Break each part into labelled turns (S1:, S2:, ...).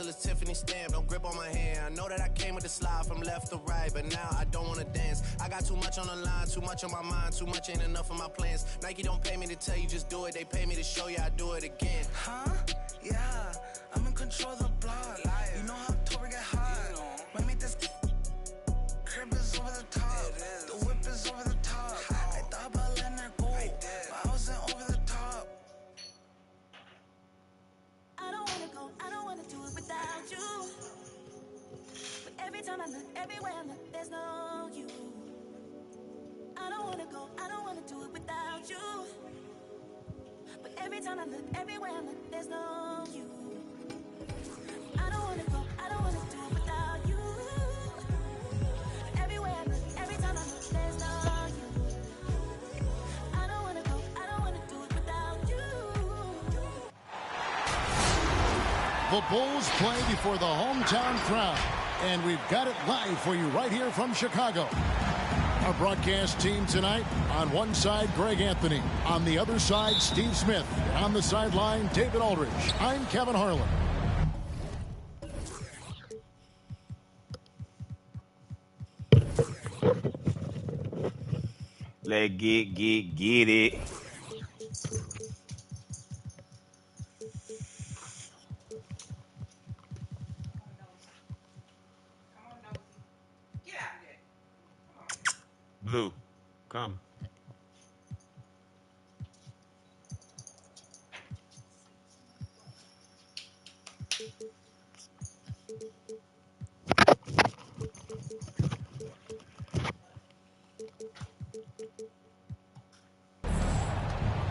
S1: bezel is Tiffany stamp. Don't grip on my hand. I know that I came with the slide from left to right, but now I don't wanna dance. I got too much on the line, too much on my mind, too much ain't enough of my plans. Nike don't pay me to tell you just do it. They pay me to show you I do it again.
S2: Huh? Yeah, I'm in control of the block. You know how October get hot. Might make this crib is over the top. The whip is over the top. I thought about letting her go, but I wasn't over the top.
S3: I don't wanna go, I don't wanna do it without you. But every time I look, everywhere I look, there's no you. I don't wanna go, I don't wanna do it without you. But every time I look, everywhere I look, there's no you. I don't wanna go, I don't wanna do it without you. But everywhere I look, every time I look, there's no you. I don't wanna go, I don't wanna do it without you.
S4: The Bulls play before the hometown crowd, and we've got it live for you right here from Chicago. Our broadcast team tonight, on one side, Greg Anthony. On the other side, Steve Smith. And on the sideline, David Aldridge. I'm Kevin Harlan.
S5: Let's get it. Blue, come.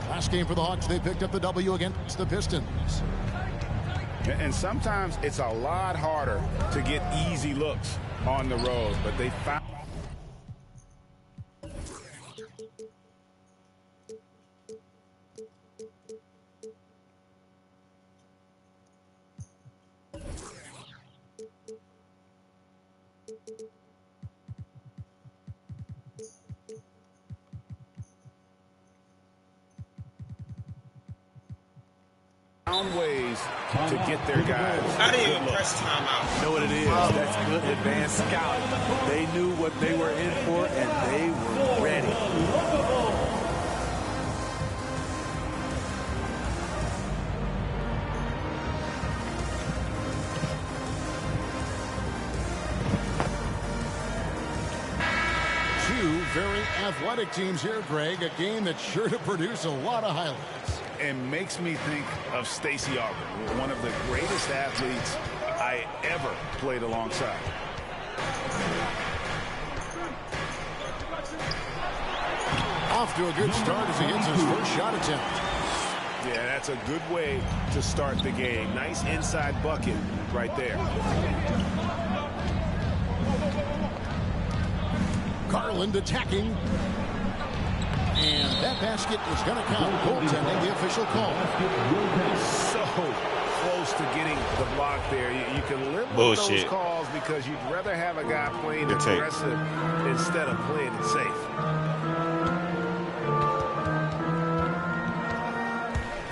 S4: Last game for the Hawks, they picked up the W against the Pistons.
S6: And sometimes it's a lot harder to get easy looks on the road, but they found. Ways to get their guys.
S5: How do you press timeout?
S7: You know what it is? That's good advanced scouting. They knew what they were in for, and they were ready.
S4: Two very athletic teams here, Greg. A game that's sure to produce a lot of highlights.
S6: And makes me think of Stacey Augmon, one of the greatest athletes I ever played alongside.
S4: Off to a good start as he hits his first shot attempt.
S6: Yeah, that's a good way to start the game. Nice inside bucket right there.
S4: Garland attacking. And that basket is going to count. Goaltending, the official call.
S6: So close to getting the block there. You can live with those calls because you'd rather have a guy playing aggressive instead of playing it safe.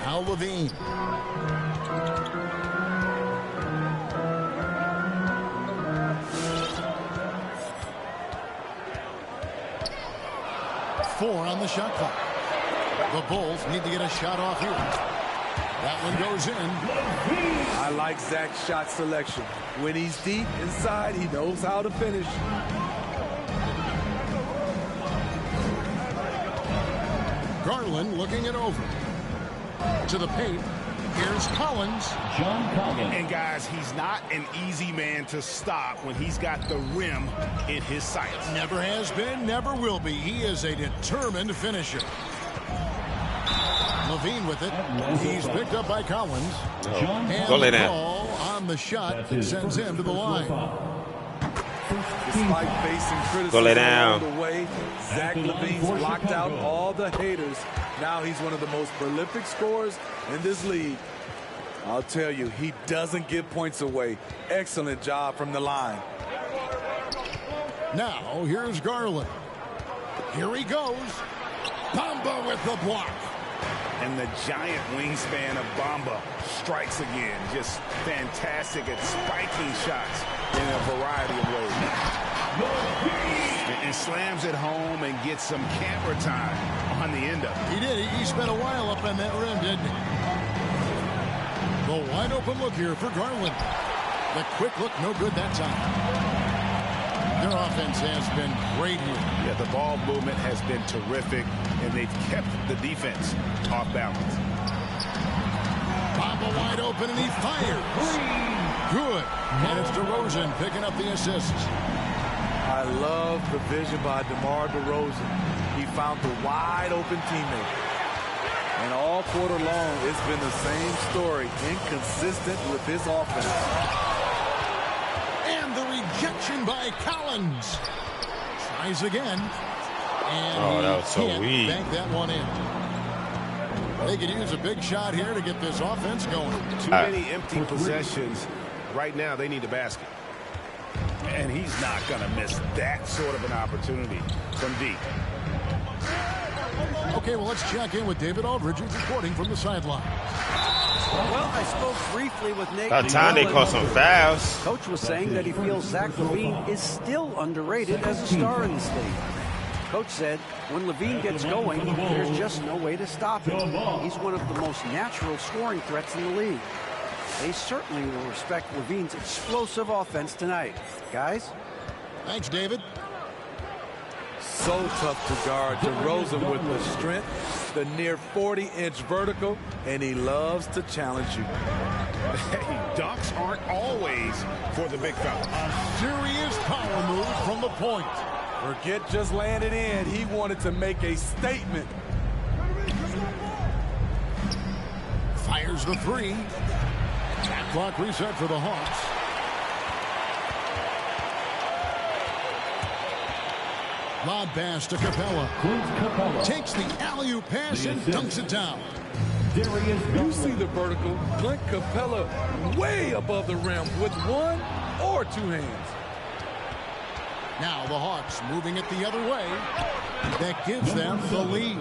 S4: Al Levine. Four on the shot clock. The Bulls need to get a shot off here. That one goes in.
S7: I like Zach's shot selection. When he's deep inside, he knows how to finish.
S4: Garland looking it over. To the paint. Here's Collins.
S8: John Collins.
S6: And guys, he's not an easy man to stop when he's got the rim in his sights.
S4: Never has been, never will be. He is a determined finisher. Levine with it. He's picked up by Collins. And the ball on the shot sends him to the line.
S7: Despite facing criticism along the way, Zach Levine's blocked out all the haters. Now he's one of the most prolific scorers in this league. I'll tell you, he doesn't give points away. Excellent job from the line.
S4: Now, here's Garland. Here he goes. Bamba with the block.
S6: And the giant wingspan of Bamba strikes again. Just fantastic at spiking shots in a variety of ways. And slams it home and gets some camera time on the end of it.
S4: He did. He spent a while up on that rim, didn't he? The wide open look here for Garland. The quick look, no good that time. Their offense has been great here.
S6: Yeah, the ball movement has been terrific, and they've kept the defense off balance.
S4: Bamba wide open, and he fires. Good. And it's DeRozan picking up the assists.
S7: I love the vision by DeMar DeRozan. He found the wide open teammate. And all quarter long, it's been the same story, inconsistent with his offense.
S4: And the rejection by Collins. Tries again. And
S5: that was so weak.
S4: Bank that one in. They could use a big shot here to get this offense going.
S6: Too many empty possessions. Right now, they need a basket. And he's not going to miss that sort of an opportunity from deep.
S4: Okay, well, let's check in with David Aldridge, who's reporting from the sideline.
S8: Well, I spoke briefly with Nate.
S5: About time they caught some fouls.
S8: Coach was saying that he feels Zach LaVine is still underrated as a star in this league. Coach said when LaVine gets going, there's just no way to stop him. He's one of the most natural scoring threats in the league. They certainly will respect LaVine's explosive offense tonight. Guys?
S4: Thanks, David.
S7: So tough to guard. DeRozan with the strength, the near 40-inch vertical, and he loves to challenge you.
S6: Hey, dunks aren't always for the big fella.
S4: A serious power move from the point.
S7: Forget just laying it in. He wanted to make a statement.
S4: Fires the three. Shot clock reset for the Hawks. Lob pass to Capella. Takes the alley-oop pass and dunks it down.
S7: You see the vertical. Clint Capella way above the rim with one or two hands.
S4: Now the Hawks moving it the other way. That gives them the lead.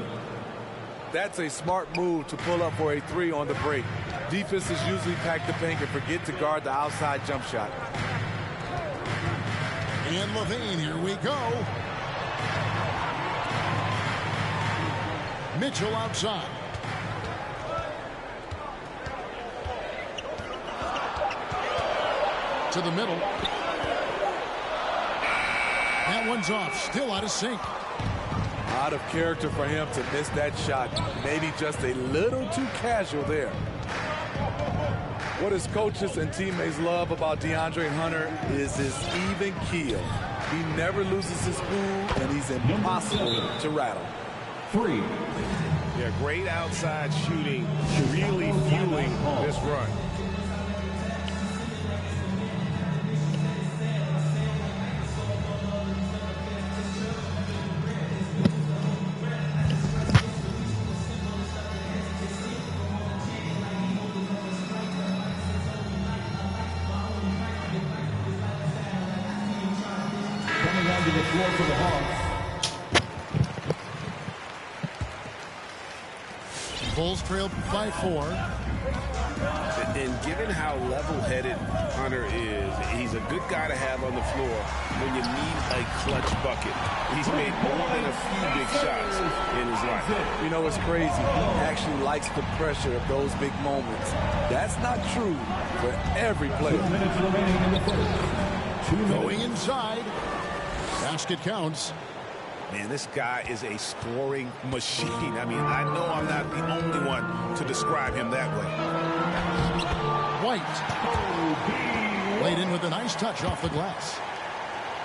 S7: That's a smart move to pull up for a three on the break. Defenses usually pack the paint and forget to guard the outside jump shot.
S4: And LaVine, here we go. Mitchell outside. To the middle. That one's off. Still out of sync.
S7: Out of character for him to miss that shot. Maybe just a little too casual there. What his coaches and teammates love about DeAndre Hunter is his even keel. He never loses his cool, and he's impossible to rattle.
S6: Yeah, great outside shooting, really fueling this run.
S9: Coming onto the floor for the Hawks.
S4: Bulls trailed by 4.
S6: And given how level-headed Hunter is, he's a good guy to have on the floor when you need a clutch bucket. He's made more than a few big shots in his life.
S7: You know, it's crazy. He actually likes the pressure of those big moments. That's not true for every player.
S9: 2 minutes remaining in the first.
S4: Going inside. Basket counts.
S6: Man, this guy is a scoring machine. I mean, I know I'm not the only one to describe him that way.
S4: White. Laid in with a nice touch off the glass.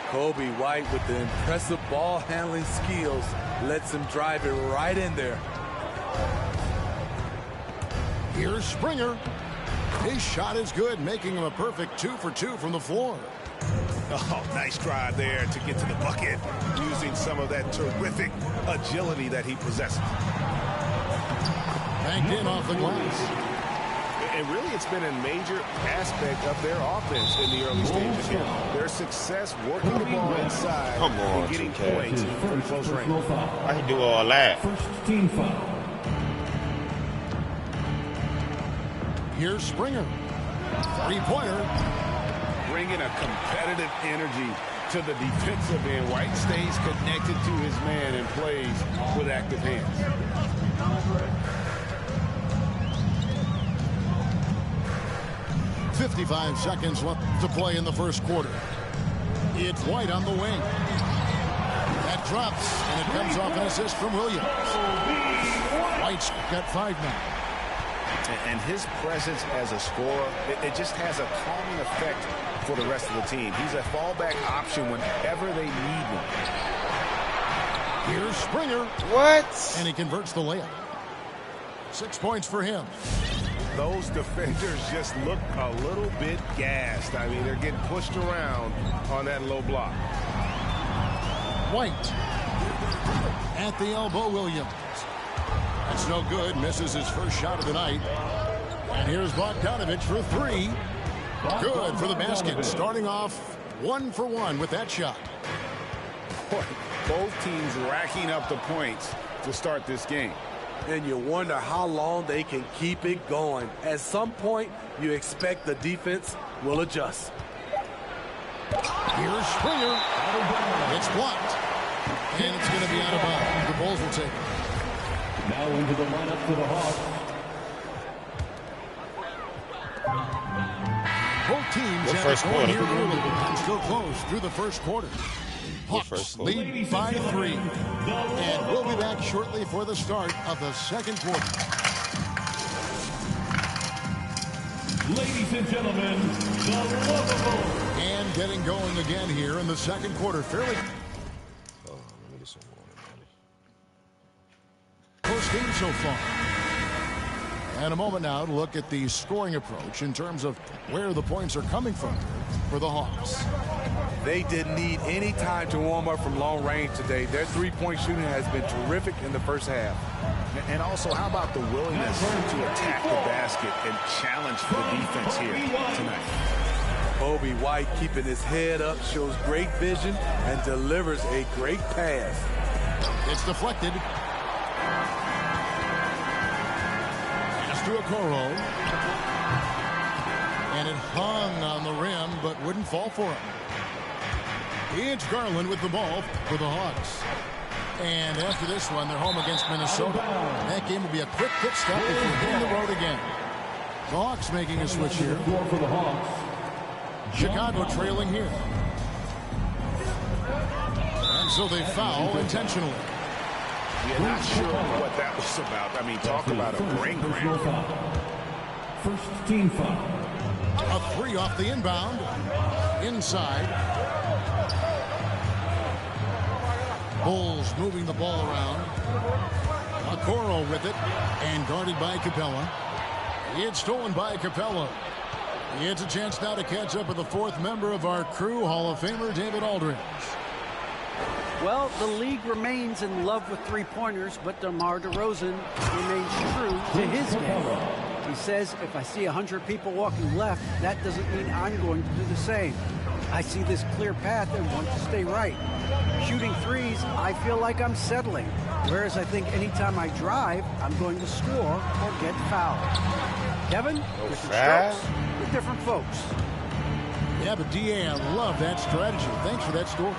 S7: Kobe White with the impressive ball handling skills lets him drive it right in there.
S4: Here's Springer. His shot is good, making him a perfect 2 for 2 from the floor.
S6: Oh, nice drive there to get to the bucket, using some of that terrific agility that he possesses.
S4: Banked in off the glass.
S6: And really, it's been a major aspect of their offense in the early stages here. Their success working the ball inside and getting points from close range.
S5: I can do all that.
S9: First team foul.
S4: Here's Springer. Three-pointer.
S6: Bringing a competitive energy to the defensive end. White stays connected to his man and plays with active hands.
S4: .55 seconds left to play in the first quarter. It's White on the wing. That drops, and it comes off an assist from Williams. White's got 5 now.
S6: And his presence as a scorer, it just has a calming effect for the rest of the team. He's a fallback option whenever they need one.
S4: Here's Springer.
S5: What?
S4: And he converts the layup. 6 points for him.
S6: Those defenders just look a little bit gassed. I mean, they're getting pushed around on that low block.
S4: White. At the elbow, Williams. That's no good. Misses his first shot of the night. And here's Bogdanović for 3. Good for the basket. Starting off 1 for 1 with that shot.
S6: Both teams racking up the points to start this game.
S7: And you wonder how long they can keep it going. At some point, you expect the defense will adjust.
S4: Here's Springer. It's blocked. And it's going to be out of bounds. The Bulls will take it.
S9: Now into the lineup for the Hawks.
S4: Both teams
S5: The
S4: have
S5: first
S4: it going
S5: quarter.
S4: here early and still close through the first quarter. Hawks lead by 3. And we'll be back shortly for the start of the second quarter.
S9: Ladies and gentlemen, the Lovable.
S4: And getting going again here in the second quarter. Fairly close game so far. And a moment now to look at the scoring approach in terms of where the points are coming from for the Hawks.
S7: They didn't need any time to warm up from long range today. Their three-point shooting has been terrific in the first half.
S6: And also, how about the willingness to attack the basket and challenge the defense here tonight?
S7: Obi White keeping his head up, shows great vision, and delivers a great pass.
S4: It's deflected. Pass to Okoro. And it hung on the rim, but wouldn't fall for him. It's Garland with the ball for the Hawks. And after this one, they're home against Minnesota. That game will be a quick pit stop before hitting the road again. The Hawks making a switch here.
S9: For the Hawks.
S4: Chicago trailing here. And so they foul intentionally.
S6: Yeah, not sure what that was about. I mean, talk about a brain cramp.
S9: First team foul.
S4: A 3 off the inbound. Inside. Bulls moving the ball around. Okoro with it. And guarded by Capella. It's stolen by Capella. It's a chance now to catch up with the 4th member of our crew, Hall of Famer David Aldridge.
S8: Well, the league remains in love with three-pointers, but DeMar DeRozan remains true to his game. He says, if I see 100 people walking left, that doesn't mean I'm going to do the same. I see this clear path and want to stay right. Shooting threes, I feel like I'm settling. Whereas I think anytime I drive, I'm going to score or get fouled. Kevin, different strokes with different folks.
S4: Yeah, but D.A., I love that strategy. Thanks for that story.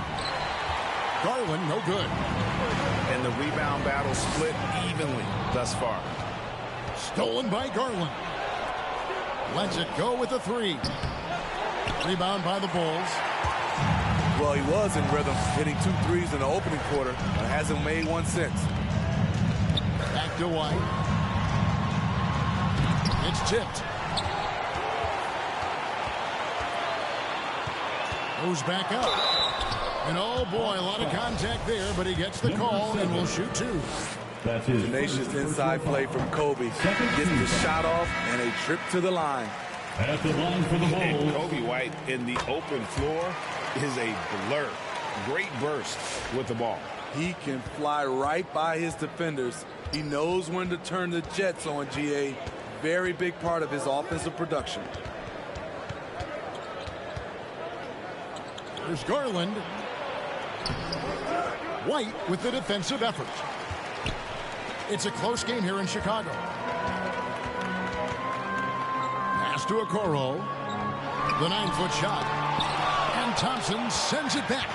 S4: Garland, no good.
S6: And the rebound battle split evenly thus far.
S4: Stolen by Garland. Lets it go with a 3. Rebound by the Bulls.
S7: Well, he was in rhythm, hitting 2 threes in the opening quarter, but hasn't made one since.
S4: Back to White. It's tipped. Goes back up. And oh boy, a lot of contact there, but he gets the call and will shoot 2.
S9: That's his
S7: Tenacious inside play from Kobe. Gets the shot off and a trip to the line.
S9: At the line for the
S6: And
S9: Bulls.
S6: Kobe White in the open floor is a blur. Great burst with the ball.
S7: He can fly right by his defenders. He knows when to turn the jets on, GA. Very big part of his offensive production.
S4: There's Garland. White with the defensive effort. It's a close game here in Chicago. Fires to Okoro. The 9-foot shot. And Thompson sends it back.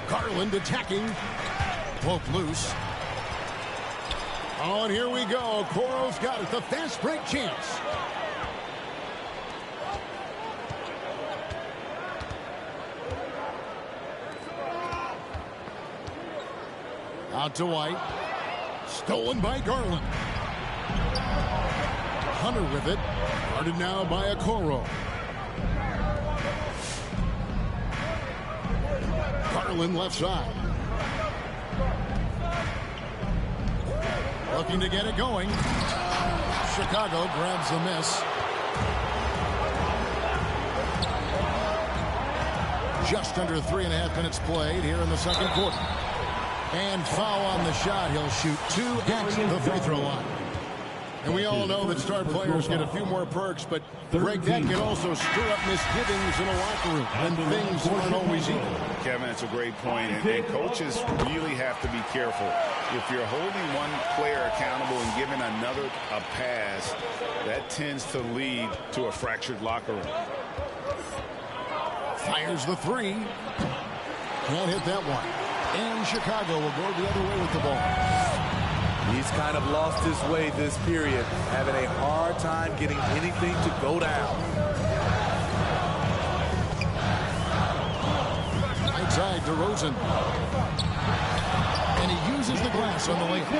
S4: Garland attacking. Woke loose. Oh, and here we go. Okoro's got it. The fast break chance. Out to White. Stolen by Garland. Hunter with it. Guarded now by Okoro. Garland left side. Looking to get it going. Chicago grabs the miss. Just under 3.5 minutes played here in the second quarter. And foul on the shot. He'll shoot 2 at the free throw line. And we all know that star players get a few more perks, but Greg, that can also stir up misgivings in a locker room when things aren't always equal.
S6: Kevin, that's a great point, and coaches really have to be careful. If you're holding one player accountable and giving another a pass, that tends to lead to a fractured locker room.
S4: Fires the 3. Can't hit that one. And Chicago will go the other way with the ball.
S7: He's kind of lost his way this period, having a hard time getting anything to go down.
S4: Right side to DeRozan. And he uses the glass on the layup.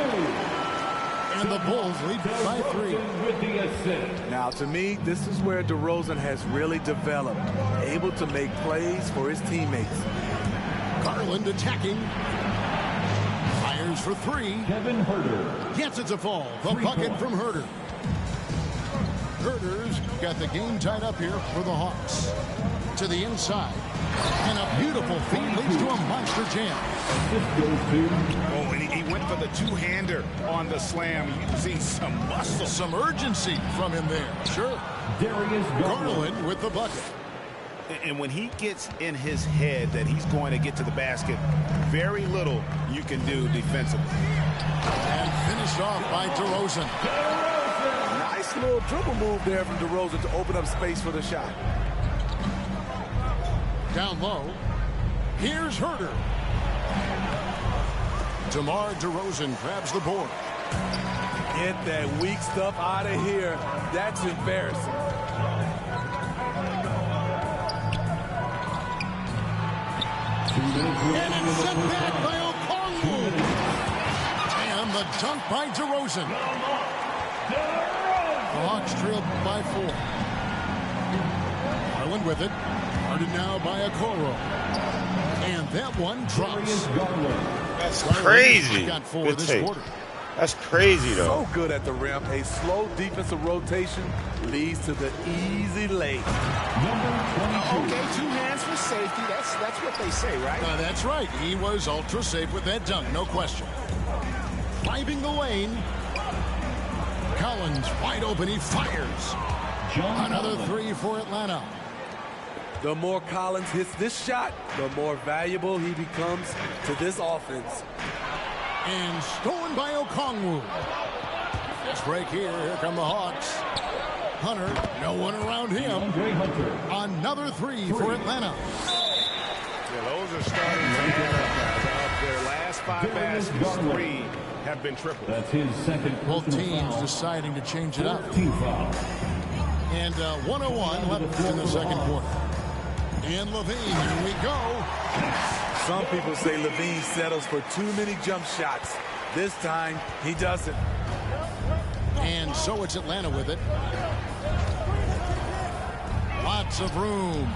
S4: And the Bulls lead by 3.
S7: Now, to me, this is where DeRozan has really developed, able to make plays for his teammates.
S4: Garland attacking. Fires for 3.
S9: Kevin Huerter.
S4: Gets it to fall. The bucket from Huerter. Huerter's got the game tied up here for the Hawks. To the inside. And a beautiful feed leads to a monster jam.
S6: Oh, and he went for the two-hander on the slam, using some muscle.
S4: Some urgency from him there. Sure.
S9: Darius
S4: Garland with the bucket.
S6: And when he gets in his head that he's going to get to the basket, very little you can do defensively.
S4: And finished off by DeRozan.
S7: Nice little dribble move there from DeRozan to open up space for the shot.
S4: Down low. Here's Huerter. DeMar DeRozan grabs the board.
S7: Get that weak stuff out of here. That's embarrassing.
S4: And it's sent back by Okongwu. And the dunk by DeRozan. The Hawks trail by 4. Garland with it. Guarded now by Okoro. And that one drops.
S5: That's crazy.
S4: Got 4
S5: Good
S4: this
S5: take.
S4: quarter.
S5: That's crazy, though.
S7: So good at the rim. A slow defensive rotation leads to the easy lay.
S6: Okay, 2 hands for safety. That's what they say, right?
S4: That's right. He was ultra safe with that dunk, no question. Driving the lane. Collins wide open. He fires. Another 3 for Atlanta.
S7: The more Collins hits this shot, the more valuable he becomes to this offense.
S4: And stolen by Okongwu. Let's break here. Here come the Hawks. Hunter, no one around him. Another 3 for Atlanta.
S6: Yeah, those are starting to add up. Their last 5 baskets, 3 have been tripled.
S9: That's his second.
S4: Both teams deciding to change it up. And 101 left in the second quarter. And LaVine, here we go.
S7: Some people say LaVine settles for too many jump shots. This time, he doesn't.
S4: And so it's Atlanta with it. Lots of room.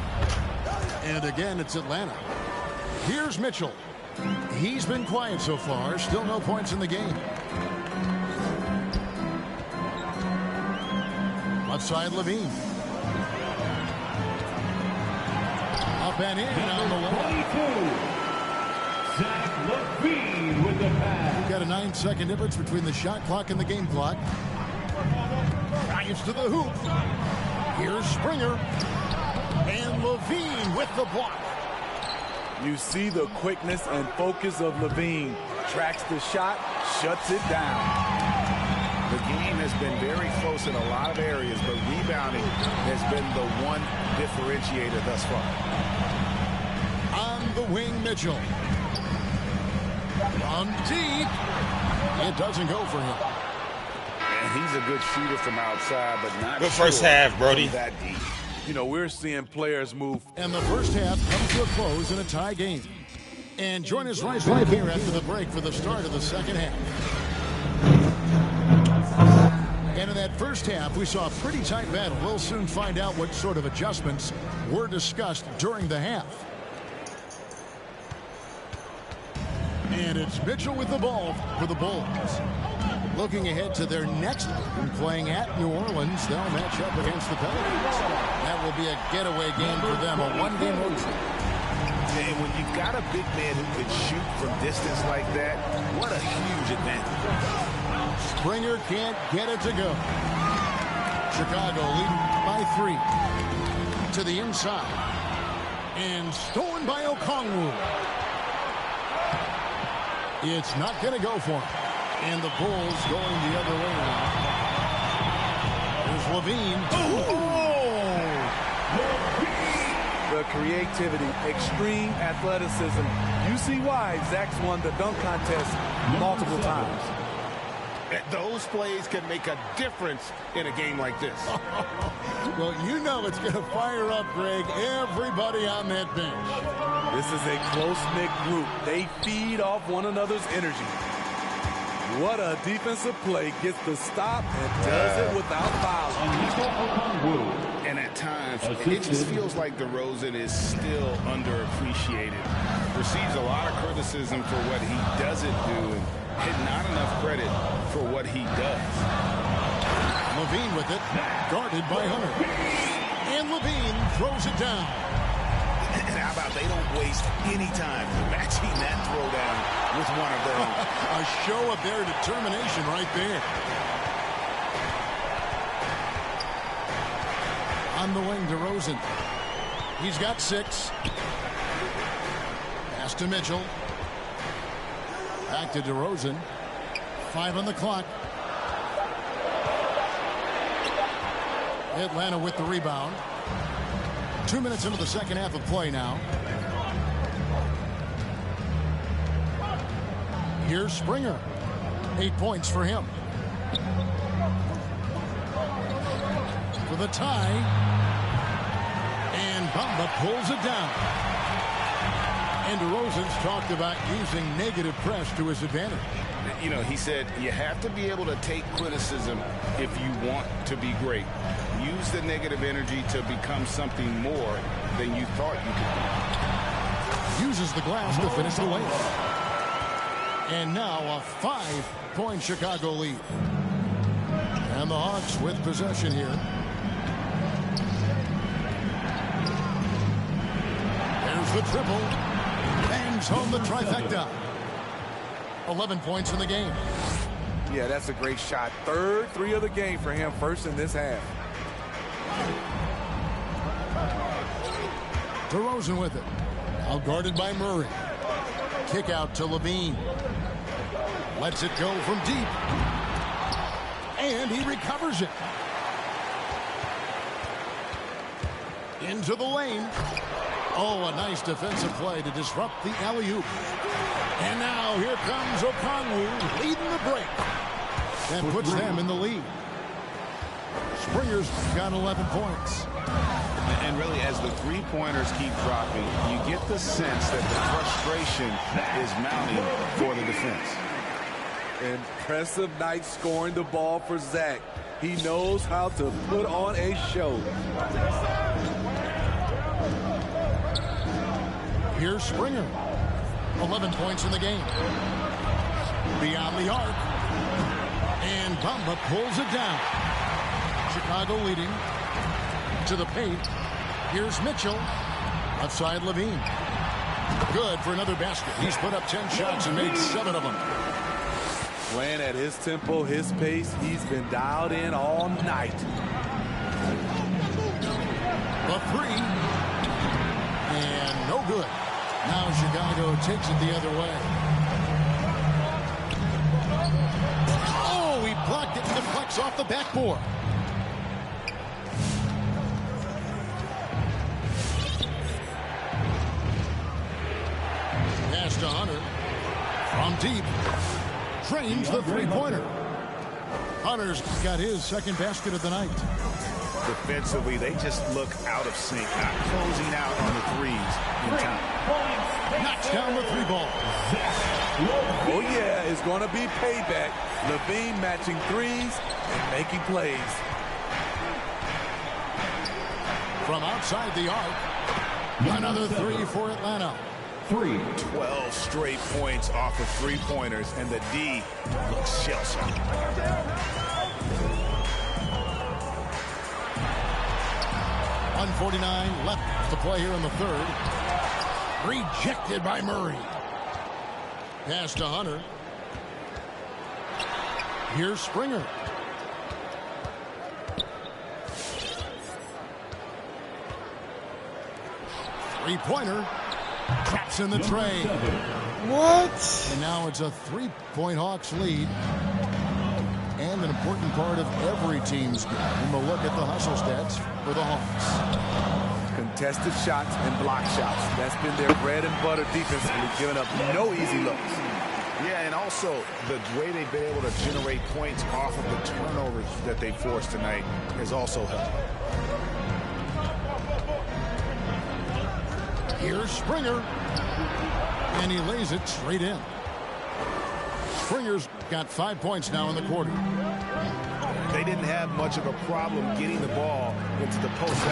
S4: And again, it's Atlanta. Here's Mitchell. He's been quiet so far. Still no points in the game. Outside LaVine. Up and in on the wall.
S9: Zach LaVine with the pass.
S4: We've got a 9-second difference between the shot clock and the game clock. Drives to the hoop. Here's Springer. And LaVine with the block.
S7: You see the quickness and focus of LaVine. Tracks the shot, shuts it down.
S6: The game has been very close in a lot of areas, but rebounding has been the one differentiator thus far.
S4: On the wing, Mitchell. On deep. It doesn't go for him.
S6: And he's a good shooter from outside, but not
S5: Good first half, Brody.
S6: that deep.
S7: You know, we're seeing players move.
S4: And the first half comes to a close in a tie game. And join us right back here after the break for the start of the second half. And in that first half, we saw a pretty tight battle. We'll soon find out what sort of adjustments were discussed during the half. And it's Mitchell with the ball for the Bulls. Looking ahead to their next game, playing at New Orleans, they'll match up against the Pelicans. That will be a getaway game for them, a one-game road trip.
S6: And when you've got a big man who can shoot from distance like that, what a huge advantage.
S4: Springer can't get it to go. Chicago leading by 3 to the inside. And stolen by Okongwu. It's not going to go for him. And the Bulls going the other way now. There's Levine.
S7: The creativity, extreme athleticism. You see why Zach's won the dunk contest multiple times.
S6: Those plays can make a difference in a game like this.
S4: Well, you know it's going to fire up, Greg, everybody on that bench.
S7: This is a close-knit group. They feed off one another's energy. What a defensive play. Gets the stop and does it without fouling.
S6: And at times, it just feels like DeRozan is still underappreciated. Receives a lot of criticism for what he doesn't do and not enough credit for what he does.
S4: Levine with it, guarded by Hunter. And Levine throws it down.
S6: And how about they don't waste any time matching that throwdown with one of their own.
S4: A show of their determination right there. On the wing, DeRozan. He's got 6. Pass to Mitchell. Back to DeRozan. 5 on the clock. Atlanta with the rebound. 2 minutes into the second half of play now. Here's Springer. 8 points for him. For the tie. And Bamba pulls it down. And DeRozan's talked about using negative press to his advantage.
S6: You know, he said you have to be able to take criticism if you want to be great. Use the negative energy to become something more than you thought you could be.
S4: Uses the glass to finish the lane. And now a 5-point Chicago lead. And the Hawks with possession here. There's the triple. Bangs home the trifecta. 11 points in the game.
S7: Yeah, that's a great shot. Third 3 of the game for him, first in this half.
S4: DeRozan with it. Now guarded by Murray. Kick out to Levine. Lets it go from deep. And he recovers it. Into the lane. Oh, a nice defensive play to disrupt the alley-oop. And now here comes Okongwu leading the break. That puts them in the lead. Springer's got 11 points.
S6: And really, as the three-pointers keep dropping, you get the sense that the frustration is mounting for the defense.
S7: Impressive night scoring the ball for Zach. He knows how to put on a show.
S4: Here's Springer. 11 points in the game. Beyond the arc. And Bamba pulls it down. Chicago leading to the paint. Here's Mitchell. Outside Levine. Good for another basket. He's put up 10 shots and made 7 of them.
S7: Playing at his tempo, his pace. He's been dialed in all night.
S4: The 3. And no good. Now Chicago takes it the other way. Oh, he blocked it in deflection. Hawks off the backboard. Pass to Hunter. From deep. Drains the three-pointer. Hunter's got his second basket of the night.
S10: Defensively, they just look out of sync, not closing out on the threes in time.
S4: Knocks down the three ball.
S7: Oh, yeah, it's going to be payback. LaVine matching threes and making plays.
S4: From outside the arc, another three for Atlanta.
S10: 12 straight points off of three-pointers, and the D looks shell-shocked.
S4: .149 left to play here in the third. Rejected by Murray. Pass to Hunter. Here's Springer. Three-pointer. Traps in the tray.
S5: What?
S4: And now it's a three-point Hawks lead. And an important part of every team's game. And we'll look at the hustle stats for the Hawks.
S7: Contested shots and block shots. That's been their bread and butter defensively, giving up no easy looks.
S10: Yeah, and also the way they've been able to generate points off of the turnovers that they forced tonight has also helped.
S4: Here's Springer. And he lays it straight in. Springer's got 5 points now in the quarter.
S10: They didn't have much of a problem getting the ball into the post.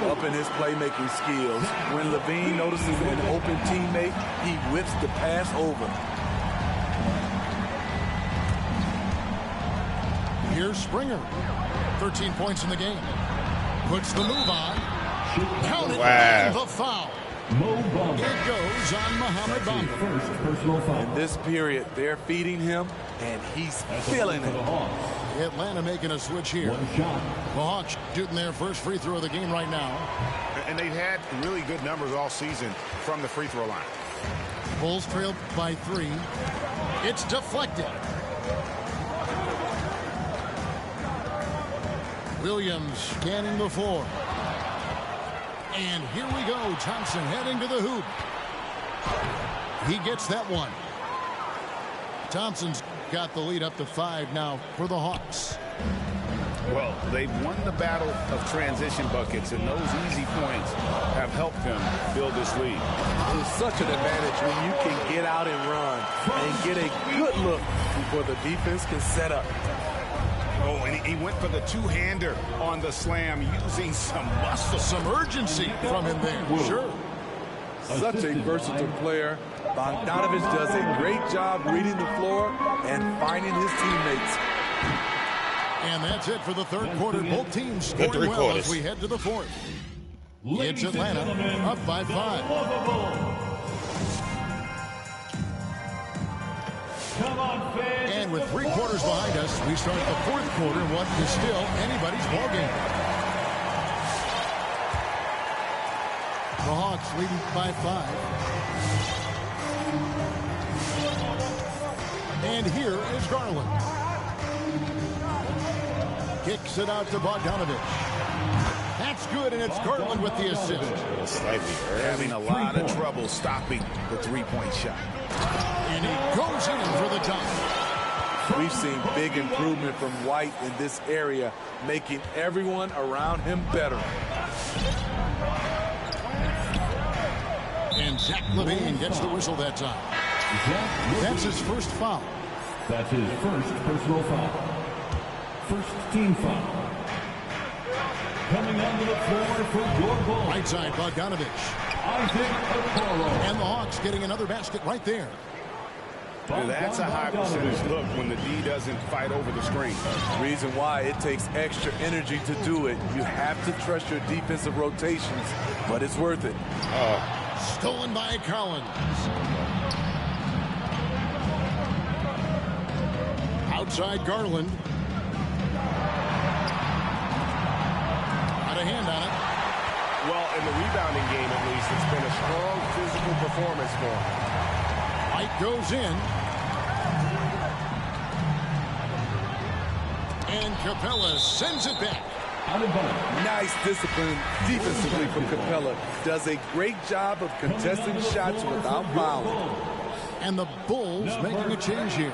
S7: Up in his playmaking skills. When LaVine notices an open teammate, he whips the pass over.
S4: Here's Springer. 13 points in the game. Puts the move on. Count it. And the foul. It goes on Mohamed Bamba.
S7: In this period, they're feeding him, and he's feeling it.
S4: Atlanta making a switch here. The Hawks shooting their first free throw of the game right now.
S10: And they've had really good numbers all season from the free throw line.
S4: Bulls trailed by 3. It's deflected. Williams scanning the floor. And here we go. Thompson heading to the hoop. He gets that one. Thompson's got the lead up to 5 now for the Hawks.
S10: Well, they've won the battle of transition buckets, and those easy points have helped them build this lead.
S7: It's such an advantage when you can get out and run and get a good look before the defense can set up.
S10: Oh, and he went for the two-hander on the slam, using some muscle.
S4: Some urgency from him there. Sure.
S7: Such a versatile player. Bogdanovich does a great job reading the floor and finding his teammates.
S4: And that's it for the third quarter. Both teams scoring well as we head to the fourth. It's Atlanta up by 5. And with 3 quarters behind us, we start the fourth quarter in what is still anybody's ballgame. The Hawks leading by 5. And here is Garland. Kicks it out to Bogdanovich. That's good, and it's Garland with the assist.
S10: Slightly having a lot of trouble stopping the three-point shot.
S4: And he goes in for the dunk.
S7: We've seen big improvement from White in this area, making everyone around him better.
S4: And Zach LaVine gets the whistle that time. That's his first foul.
S9: That's his first personal foul. First team foul. Coming onto the floor for your Bulls.
S4: Right side, Bogdanovich.
S9: Isaac Okoro.
S4: And the Hawks getting another basket right there.
S10: That's a high percentage look when the D doesn't fight over the screen.
S7: Reason why it takes extra energy to do it. You have to trust your defensive rotations, but it's worth it.
S4: Stolen by Collins. Outside Garland. Got a hand on it.
S11: Well, in the rebounding game, at least, it's been a strong physical performance for him.
S4: White goes in. And Capella sends it back.
S7: Nice discipline defensively from Capella. Does a great job of contesting shots without fouling.
S4: And the Bulls making a change here.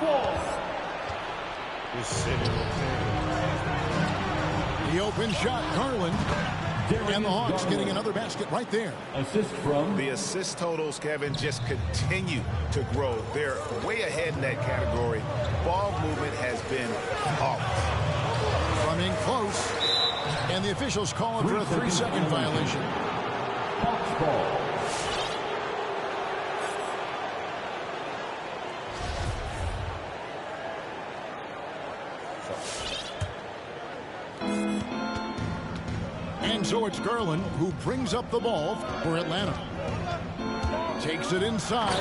S4: The open shot, Garland. And the Hawks getting another basket right there.
S10: Assist from the assist totals, Kevin, just continue to grow. They're way ahead in that category. Ball movement has been flawless.
S4: Running close. And the officials call it for a 3-second violation.
S9: Hawks ball.
S4: And so it's Garland who brings up the ball for Atlanta. Takes it inside.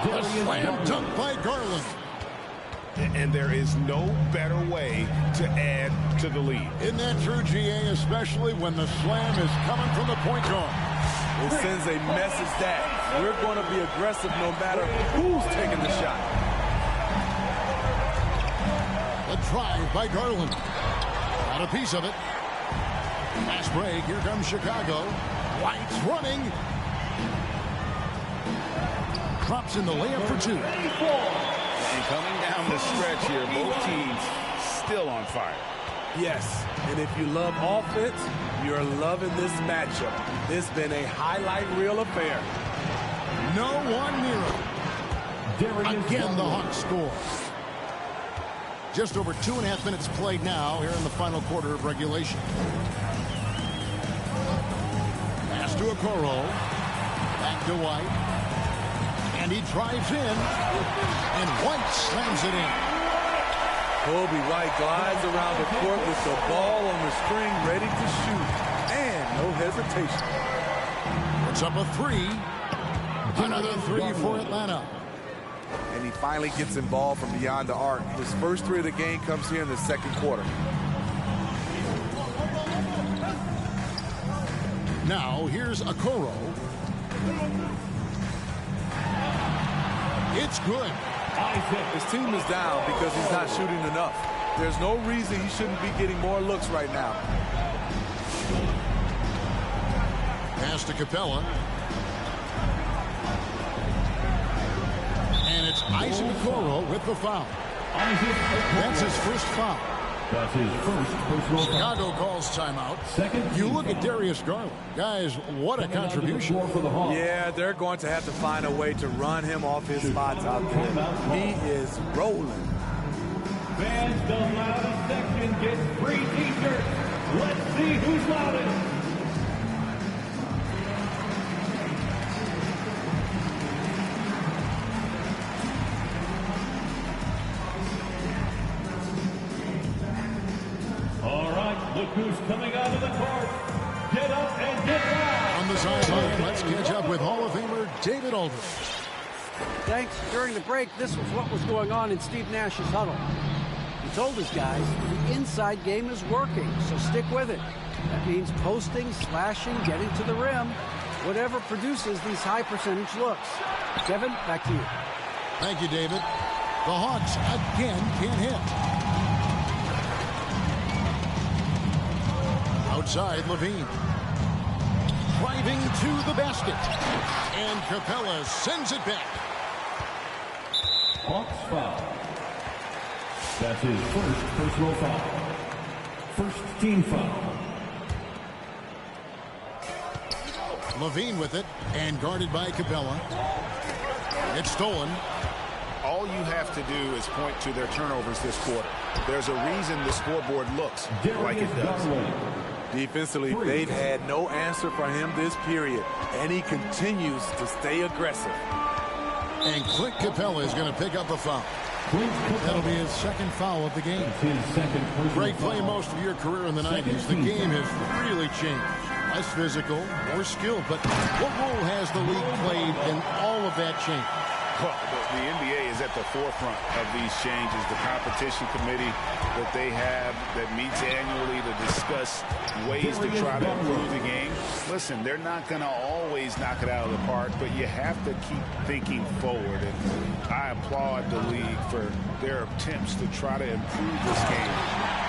S4: A slam dunk by Garland.
S10: And there is no better way to add to the lead.
S4: Isn't that true, GA, especially when the slam is coming from the point guard?
S7: It sends a message that we're going to be aggressive no matter who's taking the shot.
S4: A drive by Garland. Got a piece of it. Last break, here comes Chicago. White's running. Drops in the layup for 2.
S10: And coming down the stretch here, both teams still on fire.
S7: Yes, and if you love offense, you're loving this matchup. This has been a highlight reel affair.
S4: No one near it. Again, the Hawks score. Just over 2.5 minutes played now here in the final quarter of regulation. Pass to Okoro. Back to White. And he drives in. And White slams it in.
S7: Kobe White glides around the court with the ball on the string ready to shoot. And no hesitation.
S4: It's up a 3. Another 3 for Atlanta.
S7: And he finally gets involved from beyond the arc. His first 3 of the game comes here in the second quarter.
S4: Now here's Okoro. It's good.
S7: His team is down because he's not shooting enough. There's no reason he shouldn't be getting more looks right now.
S4: Pass to Capella. And it's Isaac Okoro with the foul. That's his first foul.
S9: That's his first personal foul.
S4: Chicago calls timeout. You look at Darius Garland. Guys, what a contribution.
S7: Yeah, they're going to have to find a way to run him off his spots out there. He is rolling.
S9: Fans, the loudest section gets free t-shirts. Let's see who's loudest. Look who's coming out of the court. Get up and get down.
S4: On the sideline, let's catch up with Hall of Famer David Aldridge.
S8: Thanks. During the break, this was what was going on in Steve Nash's huddle. He told his guys the inside game is working, so stick with it. That means posting, slashing, getting to the rim, whatever produces these high percentage looks. Kevin, back to you.
S4: Thank you, David. The Hawks again can't hit. Outside, Levine. Driving to the basket. And Capella sends it back.
S9: Hawks foul. That's his first personal foul. First team foul.
S4: Levine with it. And guarded by Capella. It's stolen.
S10: All you have to do is point to their turnovers this quarter. There's a reason the scoreboard looks like it does.
S7: Defensively, they've had no answer for him this period, and he continues to stay aggressive.
S4: And Clint Capella is going to pick up a foul. That'll be his second foul of the game. Great play most of your career in the 90s. The game has really changed. Less physical, more skill, but what role has the league played in all of that change?
S10: Well, the NBA is at the forefront of these changes. The competition committee that they have that meets annually to discuss discuss ways to try to improve the game. Listen, they're not going to always knock it out of the park, but you have to keep thinking forward. And I applaud the league for their attempts to try to improve this game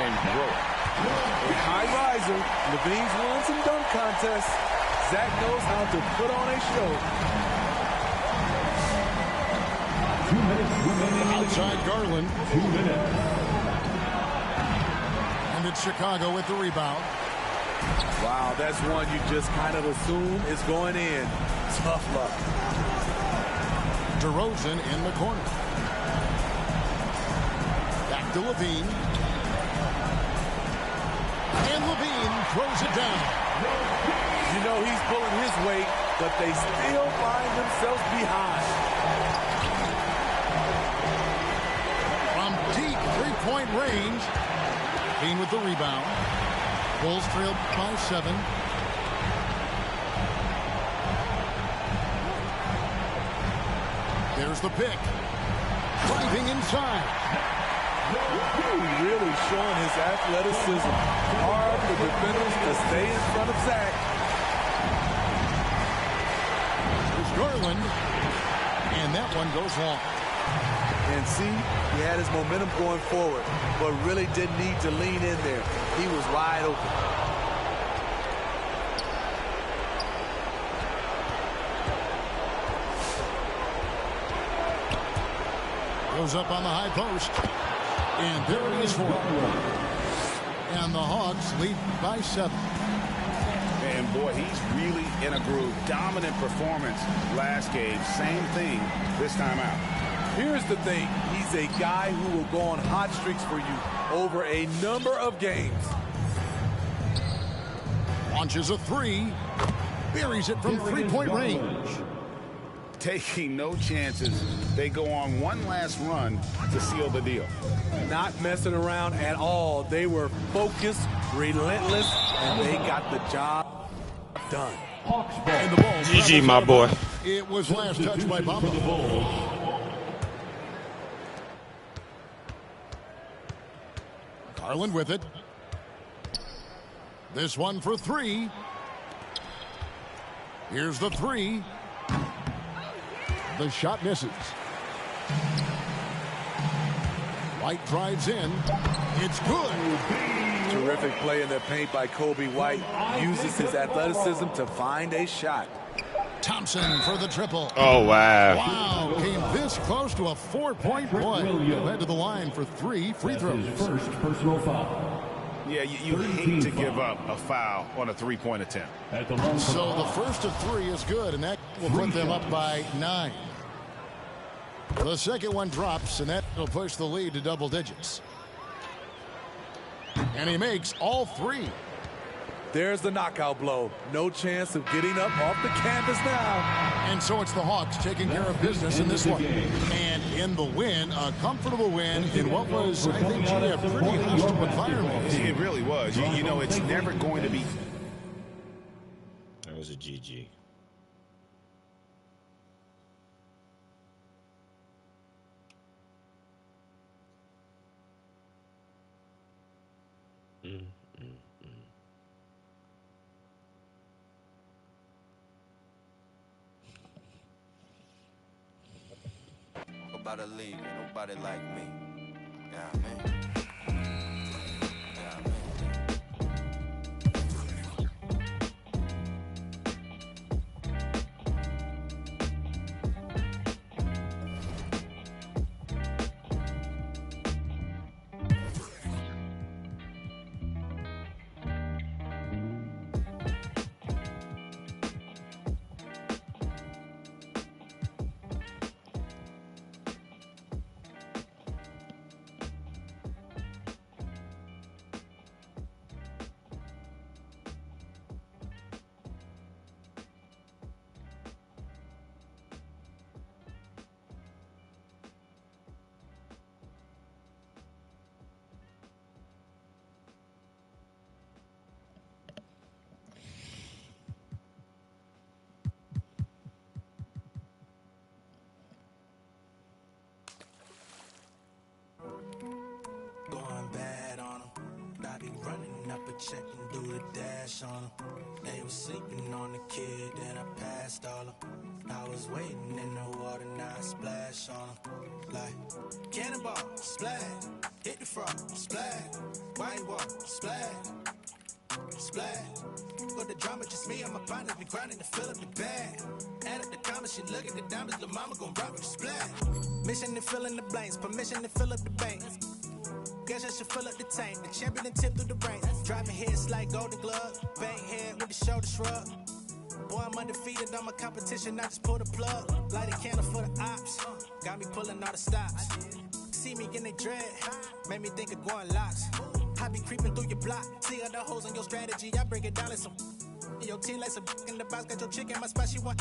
S10: and grow it.
S7: A high riser, Levine's won some dunk contests. Zach knows how to put on a show.
S9: 2 minutes remaining.
S4: Outside Garland.
S9: 2 minutes.
S4: And it's Chicago with the rebound.
S7: Wow, that's one you just kind of assume is going in. Tough luck.
S4: DeRozan in the corner. Back to Levine. And Levine throws it down.
S7: You know he's pulling his weight, but they still find themselves behind.
S4: From deep three-point range. Levine with the rebound. Bulls trail by 7. There's the pick. Driving inside.
S7: Really showing his athleticism. Hard for defenders to stay in front of Zach.
S4: There's Garland. And that one goes long.
S7: And see, he had his momentum going forward, but really didn't need to lean in there. He was wide open.
S4: Goes up on the high post. And there it is for him. And the Hawks lead by 7.
S10: And boy, he's really in a groove. Dominant performance last game. Same thing this time out.
S7: Here's the thing. He's a guy who will go on hot streaks for you over a number of games.
S4: Launches a 3. Buries it from three-point range.
S10: Taking no chances. They go on one last run to seal the deal.
S7: Not messing around at all. They were focused, relentless, and they got the job done.
S4: And the ball.
S11: GG, my boy.
S4: It was last touched by Bamba. Garland with it. This one for 3. Here's the 3. The shot misses. White drives in. It's good.
S7: Terrific play in the paint by Kobe White. Uses his athleticism to find a shot.
S4: Thompson for the triple.
S11: Oh, wow.
S4: Wow, came this close to a 4-point play. Led to the line for 3 free throws.
S9: First personal foul.
S10: Yeah, you hate to give up a foul on a three-point attempt.
S4: So the first of 3 is good, and that will put them up by 9. The second one drops, and that will push the lead to double digits. And he makes all 3.
S7: There's the knockout blow. No chance of getting up off the canvas now.
S4: And so it's the Hawks taking care of business in this one. And in the win, a comfortable win in what was, I think, a pretty hostile environment.
S10: It really was. You know, it's never going to be.
S11: That was a GG.
S12: About a league, ain't nobody like me. Yeah, man. Yeah, man.
S2: check and do the dash on them. They was sleeping on the kid, then I passed all them. I was waiting in the water, now I splash on them. Like, cannonball, splash, hit the frog, splash, white wall, splash, splash. Got the drama, just me and my partners be grinding to fill up the bag. Add up the comments, she look at the diamonds, the mama gon' rock with the splash. Mission to fill in the blanks, permission to fill up the bank. Guess I should fill up the tank. The champion and tip through the ranks. Driving hits like Golden Glove. Bang head with the shoulder shrug. Boy, I'm undefeated on my competition. I just pull the plug. Light a candle for the ops. Got me pulling all the stops. See me in they dread. Made me think of going locks. I be creeping through your block. See all the hoes on your strategy. I break it down like some. Your team like some in the box. Got your chick in my spot. She want.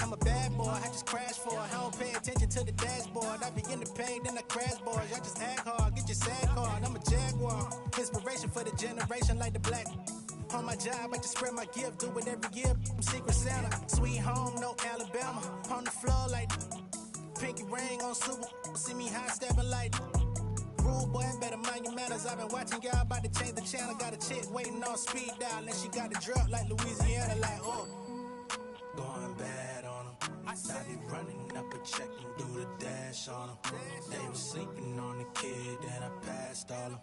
S2: I'm a bad boy, I just crash for it. I don't pay attention to the dashboard. I be in the pain, then I crash boys. Y'all just act hard, get your sad card. I'm a jaguar. Inspiration for the generation like the black. On my job, I just spread my gift. Do it every year. I'm Secret Santa. Sweet home, no Alabama. On the floor like pinky ring on super. See me high stepping like rude boy, better mind your manners. I've been watching y'all about to change the channel. Got a chick waiting on speed dial. And she got the drop like Louisiana, like, oh. Going bad on them. I be running up a check and do the dash on them. They was sleeping on the kid, then I passed all them.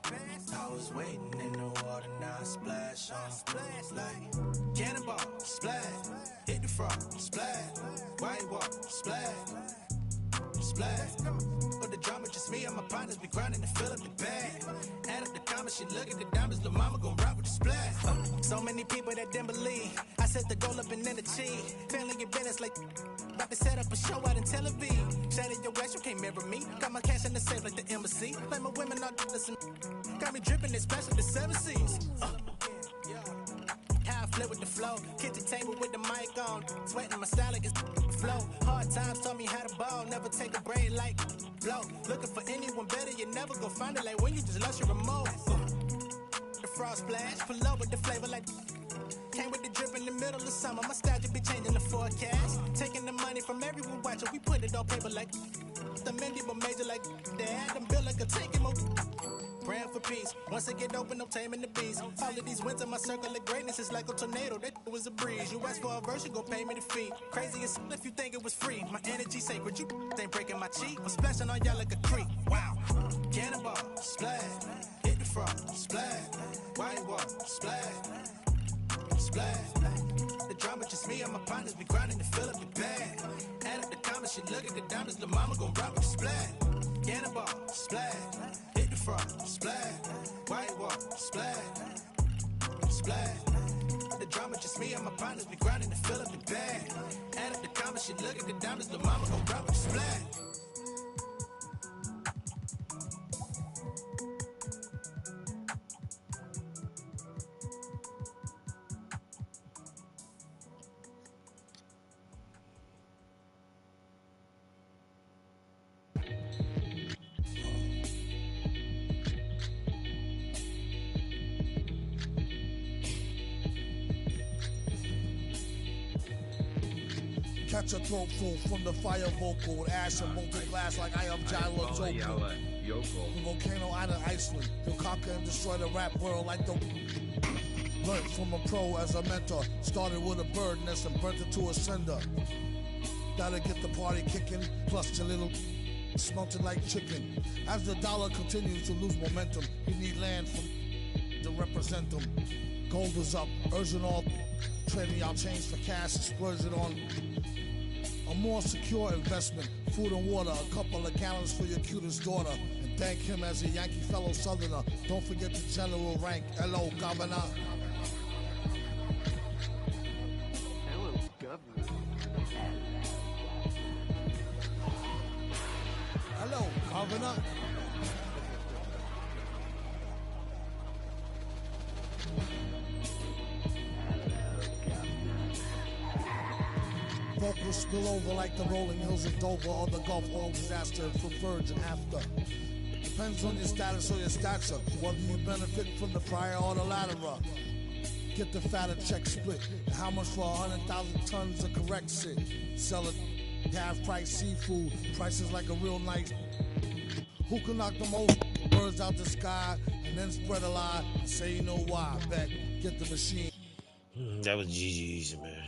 S2: I was waiting in the water, now I splash on them. Like, cannonball, splash, hit the frog, splash, white wall, splash, splash. But the drama, just me and my partners be grinding to fill up the bag. Add up the comments, she look at the diamonds, the mama gon' rock with the splash. So many people that didn't believe. I set the goal up and then achieve. Failing your business like about to set up a show out in Tel Aviv. Shattered your ass, you can't mirror me. Got my cash in the safe like the embassy. Like my women all listen. Got me dripping this special the 7 Seas. How I flip with the flow. Kitchen table with the mic on. Sweating my style like it's flow. Hard times taught me how to ball. Never take a break like blow. Looking for anyone better, you never go find it. Like when you just lost your remote. The frost splash, pull up with the flavor like. Came with the drip in the middle of summer. My style just be changing the forecast. Taking the money from everyone watching. We put it on paper like the Mendy, but major like dad. Them built like a tank and more. Praying for peace. Once I get open, I'm taming the beast. All of these wins in my circle of greatness is like a tornado. That was a breeze. You ask for a verse, you gon' pay me the fee. Crazy as if you think it was free. My energy sacred. You ain't breaking my cheek. I'm splashing on y'all like a creek. Wow. Cannonball, splash. Hit the frog, splash. White wall, splash. Splash. The drama, just me and my partners be grinding to fill up the bag. Add up the comments, she look at the diamonds, the mama gon' rock with the splash. Cannonball, splash. Hit the frog, splash. White wall, splash. Splash. The drama, just me and my partners be grinding to fill up the bag. Add up the comments, she look at the diamonds, the mama gon' rock with the splash.
S5: Catch a throat full from the fire vocal with ash and molten glass like I am Jalo Joko. The volcano out of Iceland. He'll conquer and destroy the rap world like the... Learned from a pro as a mentor. Started with a bird nest and burnt it to a cinder. Gotta get the party kicking. Plus your little smelting like chicken. As the dollar continues to lose momentum, you need land from to represent them. Gold is up, urging all trading y'all change for cash and splurge it on a more secure investment. Food and water, a couple of gallons for your cutest daughter. And thank him as a Yankee fellow Southerner. Don't forget the general rank. Hello, Governor.
S8: Hello, Governor.
S5: Hello, Governor. Vocals spill over like the rolling hills of Dover or the Gulf Oil disaster for Virgin after. Depends on your status or your stature, whether you benefit from the prior or the latter. Get the fatter check split. How much for 100,000 tons of correct shit? Sell it half price seafood, prices like a real nice. Who can knock the most birds out the sky and then spread a lie and say you know why. Bet, get the machine.
S13: That was GG's, man.